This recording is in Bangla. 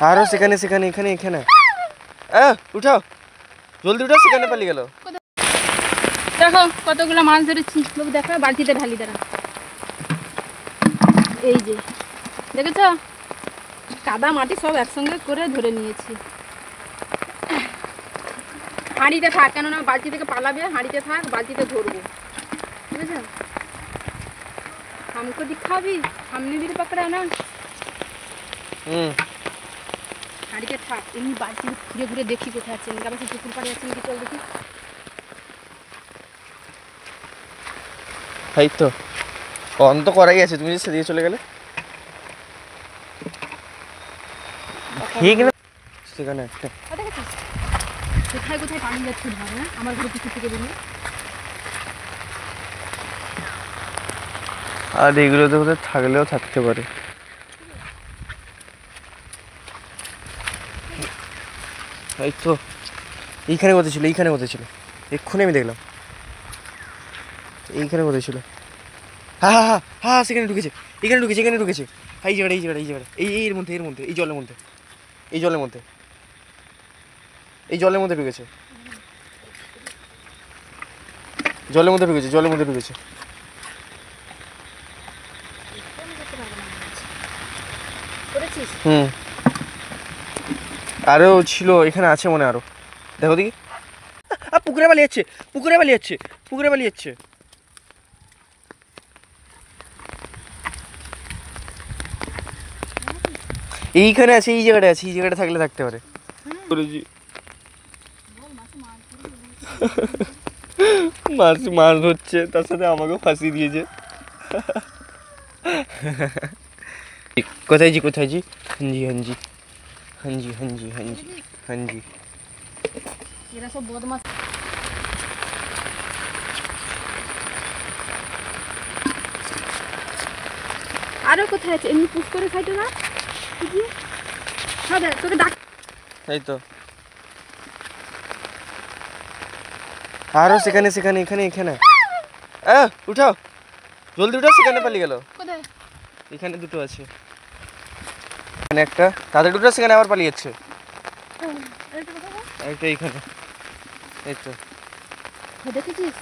আরো সেখানে সেখানে এখানে এখানে উঠাও, জলদি উঠাও, সেখানে পালিয়ে গেল। দেখো কতগুলো মাছ ধরেছি, দেখো বালতিতে ঢালি দাঁড়া। এই যে দেখেছ, কাদা মাটি সব একসঙ্গে করে ধরে নিয়েছি। হাঁড়িতে থাক, কেননা বালতি থেকে পালাবে, হাঁড়িতে থাক, বালতিতে ধরবো, বুঝেছ? हमको दिखाबी, हमने भी तो पकड़ा ना। হাঁড়িতে থাক, এমনি বালতি ঘুরে ঘুরে দেখি কোথায় আছে, ইনকা পাশে পুকুর পাড়ে আছে নাকি, চল দেখি। এই তো অন তো করাই আছে, তুমি যে সেদিকে চলে গেলে ঠিক না। সেখানে একটা দেখেছিস কোথায় কোথায় পানি যাচ্ছে ধরে, না আমার ঘরে পুকুর থেকে বেরিয়ে। আর এগুলো তো কোথায় থাকলেও থাকতে পারে। এই তো এইখানে কোথায় ছিল, এইখানে কোথায় ছিল, এক্ষুনি আমি দেখলাম এইখানে কোথায় ছিল। হ্যাঁ হ্যাঁ হ্যাঁ হ্যাঁ, সেখানে ঢুকেছে, এখানে ঢুকেছে, এখানে ঢুকেছে। এই জায়গাটা, এই জায়গাটা, এই জায়গাটা, এর মধ্যে, এর মধ্যে, এই জলের মধ্যে, এই জলের মধ্যে, এই জলের মধ্যে ঢুকেছে, জলের মধ্যে ঢুকেছে, জলের মধ্যে ঢুকেছে। আরও ছিল, এখানে আছে মনে, আরো দেখো দেখি। পুকুরে পালিয়ে যাচ্ছে, পুকুরে পালিয়ে যাচ্ছে, পুকুরে পালিয়ে যাচ্ছে। এইখানে আছে, এই জায়গাটা আছে, এই জায়গাটা থাকলে থাকতে পারে। মাছ মাছ ধরছে, তার সাথে আমাকেও ফাঁসি দিয়েছে। কোথায় জি, কোথায় জি? হাঞ্জি হাঞ্জি হাঞ্জি হাঞ্জি হাঞ্জি হাঞ্জি। এরা সব বদমাশ। আরো কোথায় আছে, এমনি পুশ করে খাইতো না। হ্যাঁ তোকে ডাক। এই তো আরো সেখানে সেখানে এখানে এখানে উঠাও, জলদি উঠাও, সেখানে পালিয়ে গেল। কোথায়? এখানে দুটো আছে, এখানে একটা, তাদের দুটো সেখানে আবার পালিয়ে যাচ্ছে। একটা এইখানে, এই তো দেখেছিস?